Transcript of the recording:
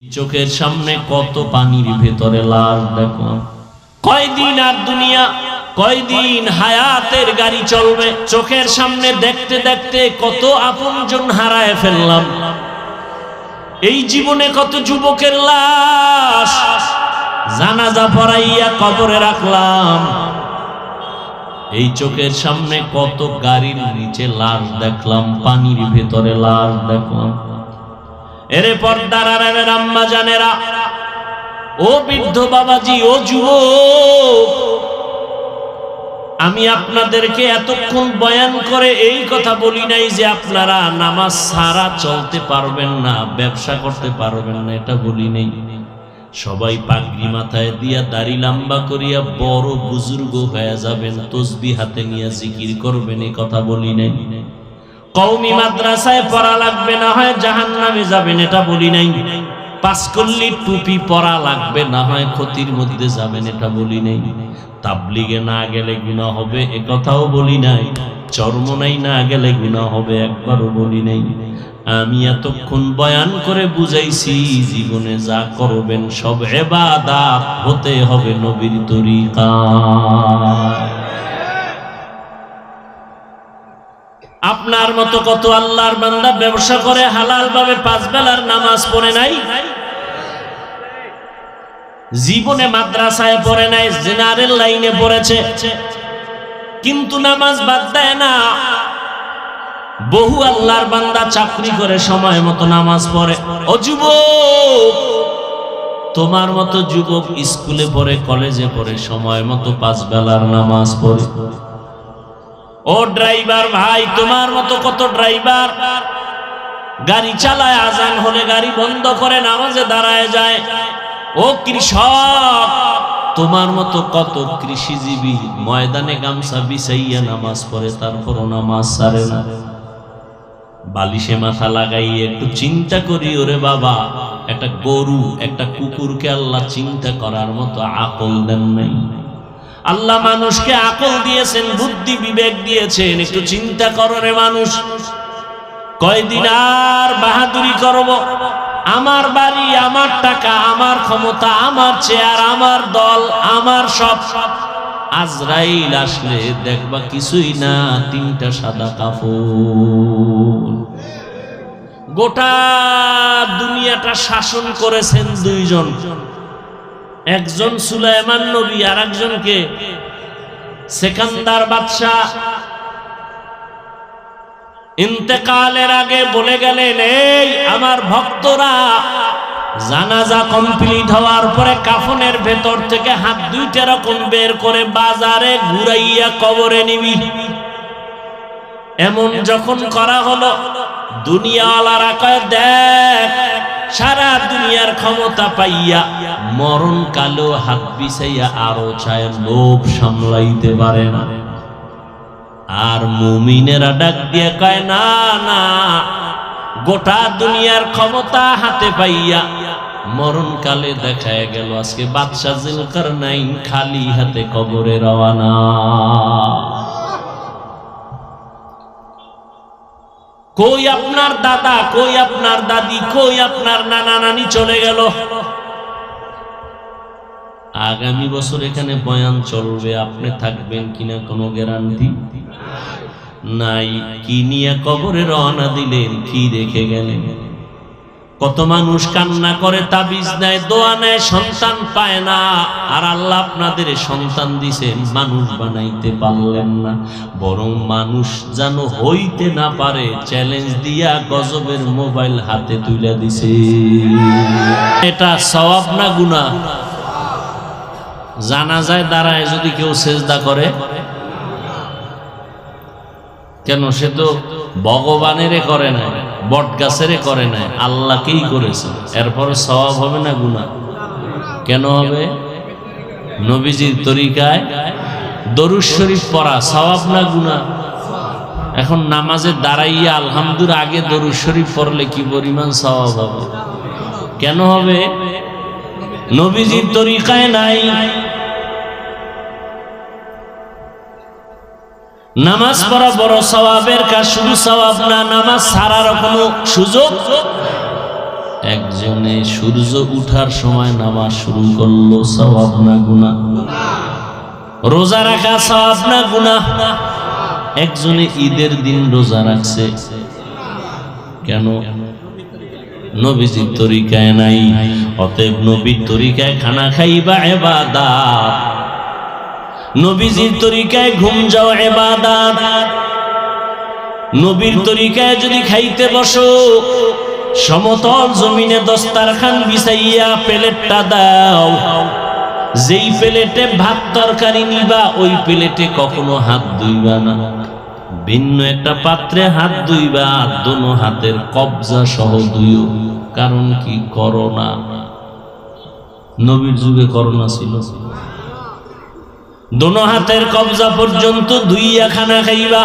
চোখের সামনে কত পানির ভেতরে লাশ দেখো। কয়দিন আর দুনিয়া, কয়দিন হায়াতের গাড়ি চলবে। চোখের সামনে দেখতে দেখতে কত আপনজন হারায় ফেললাম। এই জীবনে কত যুবকের লাশ জানাজা পড়াইয়া কবরে রাখলাম। এই চোখের সামনে কত গাড়ির নিচে লাশ দেখলাম, পানির ভেতরে লাশ দেখলাম। এরে পর্দার আড়ালের আম্মা জানেরা, ও বৃদ্ধ বাবাজি, ও যুবক, আমি আপনাদেরকে এতক্ষণ বয়ান করে এই কথা বলি নাই যে আপনারা নামাজ ছাড়া চলতে পারবেন না, ব্যবসা করতে পারবেন না, এটা বলি নাই। সবাই পাগড়ি মাথায় দিয়া দাড়ি লম্বা করিয়া বড় বুজুর্গ হয়ে যাবেন, তসবিহ হাতে নিয়ে জিকির করবেন, এই কথা বলি নাই। কওমি মাদ্রাসায় পড়া লাগবে, না হয় জাহান্নামে যাবেন, এটা বলি নাই। পাঁচকল্লি টুপি পরা লাগবে, না হয় ক্ষতির মধ্যে যাবেন, এটা বলি নাই। তাবলিগে না গেলে গুনাহ হবে, এ কথাও বলি নাই। চরমনাই না গেলে গুনাহ হবে, একবারও বলি নাই। আমি এতক্ষণ বয়ান করে বুঝাইছি, জীবনে যা করবেন সব ইবাদত হতে হবে নবীর তরিকায়। আপনার মতো কত আল্লাহর বান্দা ব্যবসা করে হালাল ভাবে 5 বেলার নামাজ পড়ে নাই, জীবনে মাদ্রাসায় পড়ে নাই, জিনারের লাইনে পড়েছে, কিন্তু নামাজ বাদ দেয় না। বহু আল্লাহর বান্দা চাকরি করে সময় মতো নামাজ পড়ে। ও যুবক, তোমার মতো যুবক স্কুলে পড়ে, কলেজে পড়ে, সময় মতো 5 বেলার নামাজ পড়ে। ও ড্রাইভার ভাই, তোমার মতো কত ড্রাইভার গাড়ি চালায়, আজান হলে গাড়ি বন্ধ করে নামাজে দাঁড়ায় যায়। ও কৃষক, তোমার মতো কত কৃষিজীবী ময়দানে গামছা বিছাইয়া নামাজ পড়ে, তারপরও নামাজ ছাড়ে না। বালিশে মাথা লাগাইয়ে একটু চিন্তা করি, ওরে বাবা, একটা গরু, একটা কুকুরকে আল্লাহ চিন্তা করার মতো আকল দেন নাই। আল্লাহ মানুষকে আকল দিয়েছেন, বুদ্ধি বিবেক দিয়েছেন, একটু চিন্তা করো রে মানুষ। কয়দিন আর বাহাদুরি করব? আমার বাড়ি, আমার টাকা, আমার ক্ষমতা, আমার চেয়ার, আমার দল, আমার সব। আজরাইল আসলে দেখবা কিছুই না, 3টা সাদা কাপড়। গোটা দুনিয়াটা শাসন করেছেন 2 জন, একজন সুলাইমান নবী আর একজনকে সেকান্দার বাদশাহ। ইন্তেকালের আগে বলে গেলেন, এই আমার ভক্তরা, জানাজা কমপ্লিট হওয়ার পরে কাফনের ভেতর থেকে হাত 2টা রকম বের করে বাজারে ঘুরাইয়া কবরে নিবি। এমন যখন করা হলো, দুনিয়াওয়ালারা কয়, দেখ, সারা দুনিয়ার ক্ষমতা পাইয়া মরণ কালো হাত বিছাইয়া আরো চায়, লোভ সামলাইতে পারে না। আর মুমিনেরা ডাক দিয়ে কয়, না না, গোটা দুনিয়ার ক্ষমতা হাতে পাইয়া মরণ কালে দেখায় গেল আজকে বাদশা জিলকারনাইন খালি হাতে কবরে রওয়ানা। কই আপনার দাদা, কই আপনার দাদি, কই আপনার নানা নানি চলে গেল? আগামী বছর এখানে বয়ান চলবে, আপনি থাকবেন কিনা কোনো গ্যারান্টি নাই। কি নিয়ে কবরে রওনা দিলেন, কি রেখে গেলেন? কত মানুষ কান্না করে, তাবিজ নেয়, দোয়া নেয়, সন্তান পায় না। আর আল্লাহ আপনাদের সন্তান দিছেন, মানুষ বানাইতে পারলেন না। বরং মানুষ যেন হইতে না পারে চ্যালেঞ্জ দিয়া গজবের মোবাইল হাতে তুলে দিছে। এটা সওয়াব না গুনাহ? জানাজায় দাঁড়ায় যদি কেউ সেজদা করে, কেন? সে তো ভগবানেরে করে না, বট গাছেরে করে না, আল্লাহকেই করেছে। এরপরে সওয়াব হবে না গুনাহ? কেন হবে? নবীজির তরিকায় দরুদ শরীফ পড়া সওয়াব না গুনাহ? এখন নামাজে দাঁড়াইয়া আলহামদুলিল্লাহ আগে দরুদ শরীফ পড়লে কি পরিমাণ সওয়াব হবে? কেন হবে? নবীজির তরিকায় নাই। নামাজ পড়া বড় সওয়াবের কাজ, শুধু সওয়াব না, নামাজ ছাড়ার কোনো সুযোগ একজনে সূর্য উঠার সময় নামাজ শুরু করলো, সওয়াব না গুনাহ? রোজা রাখা সওয়াব না গুনাহ? একজনে ঈদের দিন রোজা রাখছে, কেন? নবীজির তরিকায় নাই। অতএব নবীর তরিকায় খানা খাইবা ইবাদত, নবীজির তরিকায় ঘুম যাও ইবাদত। নবীর তরিকায় যদি খাইতে বসো, সমতল জমিনে দস্তারখান বিছাইয়া প্লেটটা দাও, যেই প্লেটে ভাত তরকারি নিবা ওই প্লেটে কখনো হাত ধুইবা না, ভিন্ন একটা পাত্রে হাত ধুইবা, দোনো হাতের কবজা সহ ধুইও। কারণ কি? করোনা। নবীর যুগে করোনা ছিল, দোনো হাতের কবজা পর্যন্ত ধুইয়া খানা খাইবা।